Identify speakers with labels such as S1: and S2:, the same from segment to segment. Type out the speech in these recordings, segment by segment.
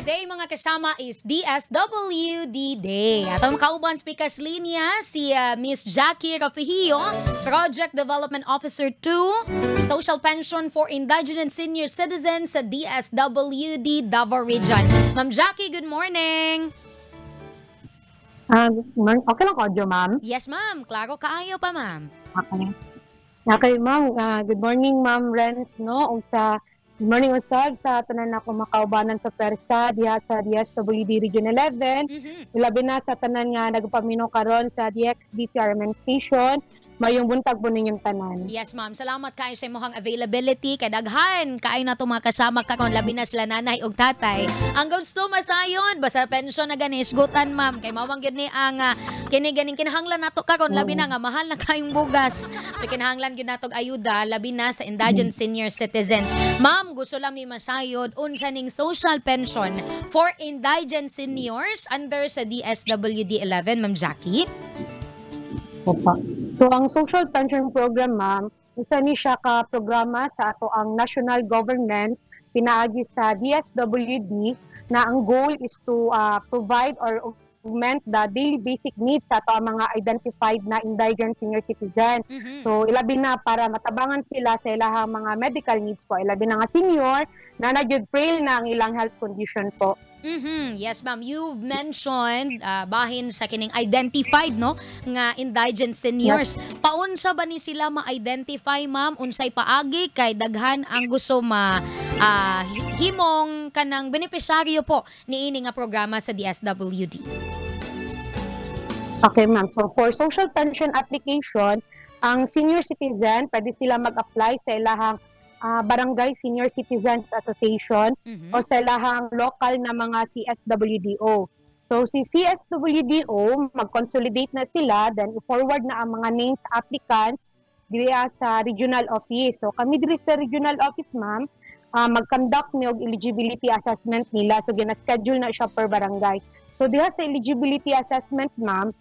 S1: Today mga kasama is DSWD Day. Atong kauban speakers linya si Miss Jackie Rafihio, Project Development Officer 2, Social Pension for Indigenous Senior Citizens sa DSWD Davao Region. Ma'am Jackie, good morning.
S2: Okay lang audio, ma'am?
S1: Yes, ma'am. Klaro kaayo pa, ma'am.
S2: Okay. Okay, ma'am. Good morning, ma'am Renz, no? Good morning, usab sa tanan ako makaubanan sa Persta diha sa DSWD Region 11. Ilabi na sa tanan nga nagpamino karon sa DXDCRMN Station. Mayong buntag po ninyong tanan.
S1: Yes, ma'am. Salamat kayo sa imong availability. Kadaghan kaay na to mga kasama karon labi na sila nanay ug tatay. Ang gusto masayon basta pension na gani isgutan, ma'am. Kay mawang gyud ni ang kini ganing kinahanglan nato karon labi na nga mahal na kayong bugas. So kinahanglan gyud natog ayuda labi na sa indigent senior citizens. Ma'am, gusto lang mi masayod unsa ning social pension for indigent seniors under sa DSWD 11, Ma'am Jackie?
S2: Opa. So, ang social pension program, ma'am, isa ni siya ka programa sa ato ang national government pinaagi sa DSWD na ang goal is to provide or augment the daily basic needs sa ato ang mga identified na indigent senior citizen. So, ilabi na para matabangan sila sa ilahang mga medical needs po. Ilabi na nga senior na nagyud frail na ang ilang health condition po.
S1: Yes, ma'am. You've mentioned bahin sa kining identified no nga indigent seniors. Yes. Paunsa ba ni sila ma-identify, ma'am? Unsay paagi kay daghan ang gusto himong kanang benepisyaryo po niini nga programa sa DSWD?
S2: Okay, ma'am. So for social pension application, ang senior citizen pwede sila mag-apply sa ilahang Barangay Senior Citizens Association o sa lahang local na mga CSWDO. So si CSWDO, mag-consolidate na sila, then i-forward na ang mga names applicants diya sa regional office. So kami diri sa regional office, ma'am, mag-conduct ni og eligibility assessment nila. So gina-schedule na siya per barangay. So diya sa eligibility assessment, ma'am,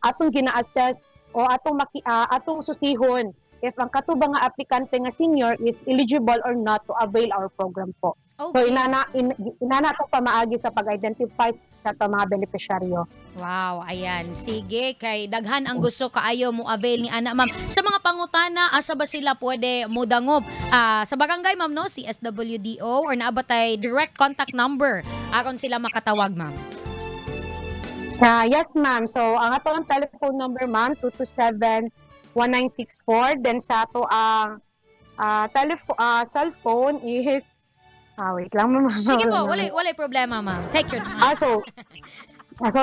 S2: atong gina-assess o atong susihon if ang katubang nga aplikante nga senior is eligible or not to avail our program po. Okay. So inana to pamaagi sa pag-identify sa mga beneficiaryo.
S1: Wow, ayan. Sige, kay daghan ang gusto kaayo mo avail ni ana, ma'am. Sa mga pangutana, asa ba sila pwede modangob? Sa barangay, ma'am, no? CSWDO or naabatay direct contact number aron sila makatawag, ma'am?
S2: Yes, ma'am. So ang atong telephone number, ma'am, 227-1964. Then sa ato ang cellphone is wait lang, ma'am.
S1: Sige po, wala problema, ma'am. Take your time.
S2: So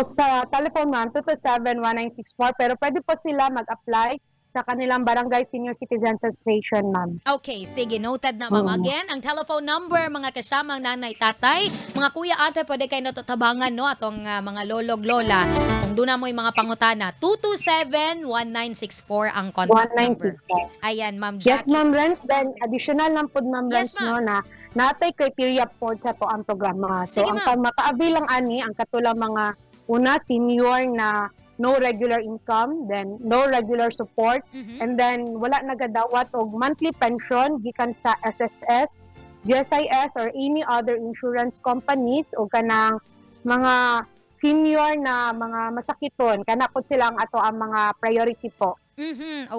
S2: sa telephone, ma'am, 227-1964. Pero pwede po sila mag-apply sa kanilang Barangay Senior Citizen Association, ma'am.
S1: Okay, sige. Noted na, ma'am. Again, ang telephone number, mga kasamang nanay, tatay, mga kuya, ate, pwede kayo natutabangan, no? Atong mga lolog, lola. Kung doon na mo yung mga pangutana, 227-1964 ang contact number. Ayan, ma'am Jackie.
S2: Yes, ma'am Renz. Then, additional lang po, ma'am Renz, no, na natay criteria po sa to ang programa. So, sige, ang makaabilang ani, ang katulang mga una, senior na no regular income, then no regular support, and then wala nagadawat og monthly pension gikan sa SSS, GSIS or any other insurance companies o kanang mga senior na mga masakiton kana po sila ang ato ang mga priority po.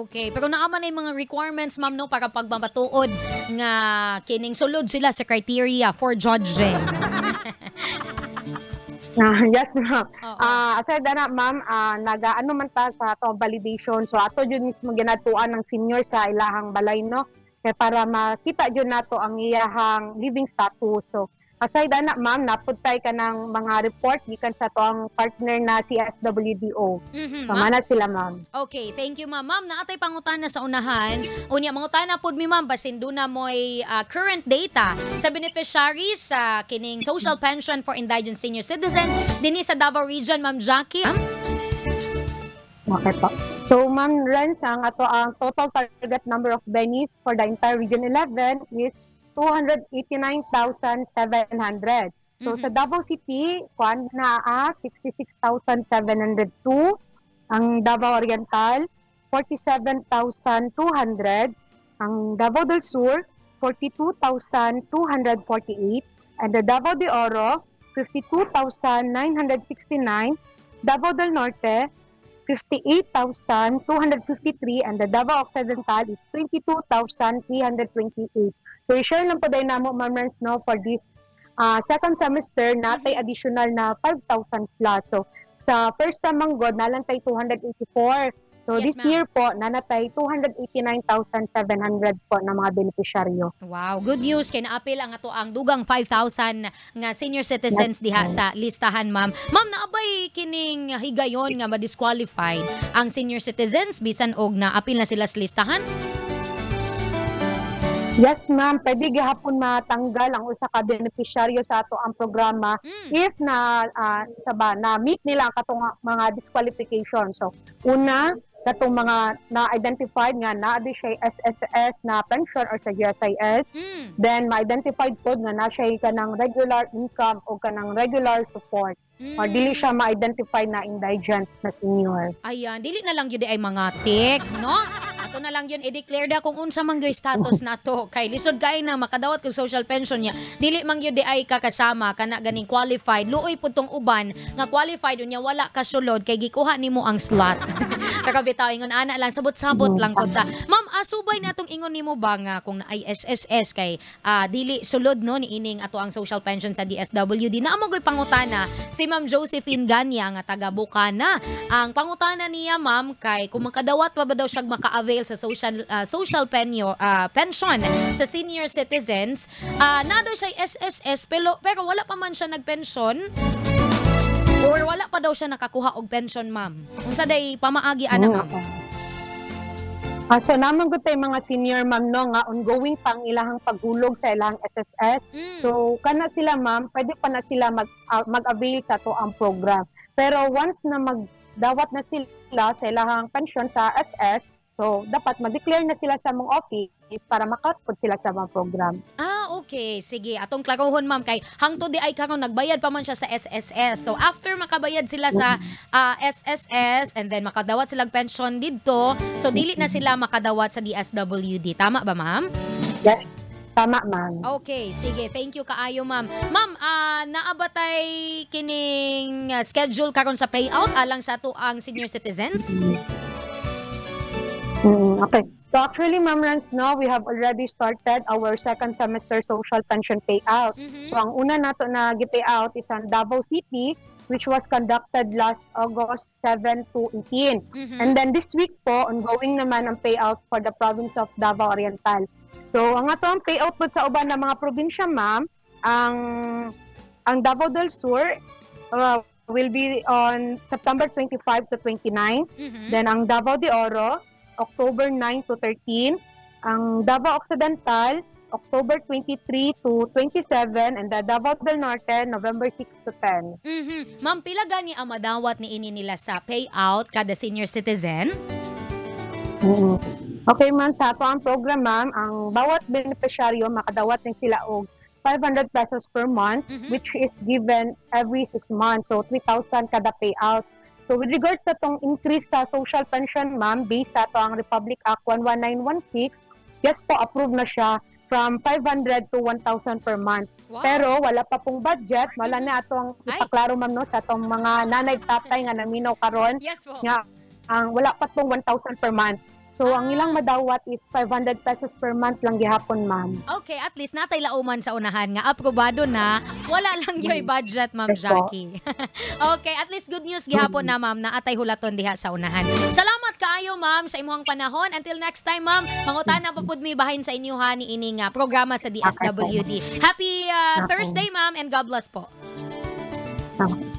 S1: Okay. Pero naaman na yung mga requirements, ma'am, no, para pagmamatuod nga kining sulod sila sa criteria for judging.
S2: Yes, ma'am. Aside na, ma'am, nag-ano man ta sa ato validation. So, ato yun mismo ginatuan ng senior sa ilahang balay, no? Kaya para makita yun nato ang iyahang living status. So, aside na, ma'am, naputay ka ng mga report gikan sa to ang partner na CSWDO. So, mana sila, ma'am.
S1: Okay, thank you, ma'am. Ma'am, naatay pangutana sa unahan. Unya, mangutana po mi, ma'am, basin doon na mo'y current data sa beneficiaries sa kining social pension for indigent senior citizens dinhi sa Davao Region, ma'am Jackie.
S2: Okay po. So, ma'am Renz, ang ato ang total target number of bennies for the entire Region 11 is 289,700. So sa Davao City, kuan na 66,702. Ang Davao Oriental, 47,200. Ang Davao del Sur, 42,248. and the Davao de Oro, 52,969, Davao del Norte, 58,253, and the Davao Occidental is 22,328. So, i-share lang po dahil na mo, Ma'am Renz, no, for this second semester, natay additional na 5,000 slots. So, sa first samanggod, nalantay 284. So,
S1: Yes,
S2: this
S1: ma'am.
S2: year po, nanatay 289,700 po na mga beneficiaryo.
S1: Wow, good news kay naapil ang ato ang dugang 5,000 nga senior citizens diha sa listahan, ma'am. Ma'am, naabay kining higayon nga ma-disqualified ang senior citizens bisan og naapil na sila sa listahan?
S2: Yes, ma'am. Pwede gihapon matanggal ang usa ka beneficiaryo sa ato ang programa if na na-meet nila ang katong mga disqualification. So, una, katong mga na-identified nga na-adi siya SSS na pension or sa USIS. Then, ma-identified po nga na siya kanang regular income o kanang regular support. Or dili siya ma-identify na indigent na senior.
S1: Ayan, dili na lang yun ay mga tik, no? Ato na lang yun i-declare da kung unsa man gyud status nato kay lisod kay na makadawat kog social pension niya. Dili man gyud ay kakasama kana ganing qualified. Luoy pud tong uban nga qualified unya wala ka sulod kay gikuha nimo ang slot. Kakabitaw ingon ana lang sabot-sabot lang ko ta. Ma'am, asubay natong ingon nimo ba nga kung naay SSS kay dili sulod no niining ato ang social pension sa DSWD. Naamo gyud pangutana si Ma'am Josephine Ganya nga taga Bukana. Ang pangutana niya, ma'am, kay kung makadawat pa ba daw siya maka-avail sa social pension sa senior citizens, na daw siya SSS pero wala pa man siya nagpensyon or wala pa daw siya nakakuha og pension, ma'am. Unsa day pamaagi ana, ma'am?
S2: So naman gud tay mga senior ma'am no nga ongoing pang ilahang paghulog sa ilahang SSS. So kana sila ma'am, pwede pa na sila mag-avail sa to ang program. Pero once na magdawat na sila sa ilahang pension sa SS, so dapat mag-declare na sila sa mga office para makapod sila sa mga program.
S1: Okay. Sige, atong klarohon, ma'am, kay hangtod di ay karon nagbayad pa man siya sa SSS. So after makabayad sila sa SSS and then makadawat silang pension didto, so dili na sila makadawat sa DSWD. Tama ba, ma'am?
S2: Yes. Tama, ma'am.
S1: Okay, sige. Thank you kaayo, ma'am. Ma'am, naabatay kining schedule karon sa payout alang sa ato ang senior citizens?
S2: Okay. So actually, Ma'am Renz, no, we have already started our second semester social pension payout. So ang una nato na gi-payout is ang Davao City, which was conducted last August 7 to 18. And then this week po, ongoing naman ang payout for the province of Davao Oriental. So ang ato ang payout po sa uban ng mga probinsya, ma'am, ang Davao del Sur will be on September 25 to 29. Then ang Davao de Oro, October 9 to 13, ang Davao Occidental, October 23 to 27, and the Davao del Norte, November 6 to 10.
S1: Ma'am, pila gani ang madawat ni ini nila sa payout kada senior citizen?
S2: Okay, ma'am, sa ato ang program, ma'am, ang bawat beneficiaryo makadawat din sila og 500 pesos per month, which is given every 6 months. So, 3,000 kada payout. So with regards sa tong increase sa social pension, ma'am, based sa ang Republic Act 11916, yes po, approved na siya from 500 to 1,000 per month.
S1: Wow.
S2: Pero wala pa pong budget, wala na atong ipaklaro, ma'am, no, sa atong mga nanay tatay nga naminaw karon.
S1: Yes po.
S2: Nga, wala pa pong 1,000 per month. So ang ilang madawat is 500 pesos per month lang gihapon, ma'am.
S1: Okay, at least natay lauman sa unahan nga aprobado na, wala lang yoy budget, Ma'am Jackie. Okay, at least good news gihapon na, ma'am, na atay hulaton diha sa unahan. Salamat kaayo, ma'am, sa imong panahon. Until next time, ma'am, mangutana pa pud mi bahin sa inyoha ni ining programa sa DSWD. Happy Thursday, ma'am, and God bless po.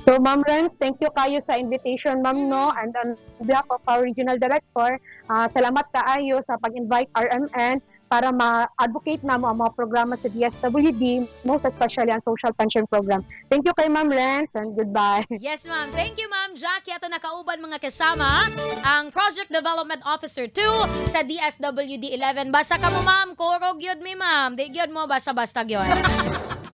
S2: So, Ma'am Renz, thank you kayo sa invitation, ma'am, no? And on behalf of our regional director, salamat kaayo sa pag-invite RMN para ma-advocate na mo ang mga programa sa DSWD, most especially ang social pension program. Thank you kay Ma'am Renz, and goodbye.
S1: Yes, ma'am. Thank you, Ma'am Jackie. Ato nakauban mga kasama, ang Project Development Officer 2 sa DSWD 11. Basta ka mo, ma'am. Kurog yun mi, ma'am. Di yun mo, basta-basta yun.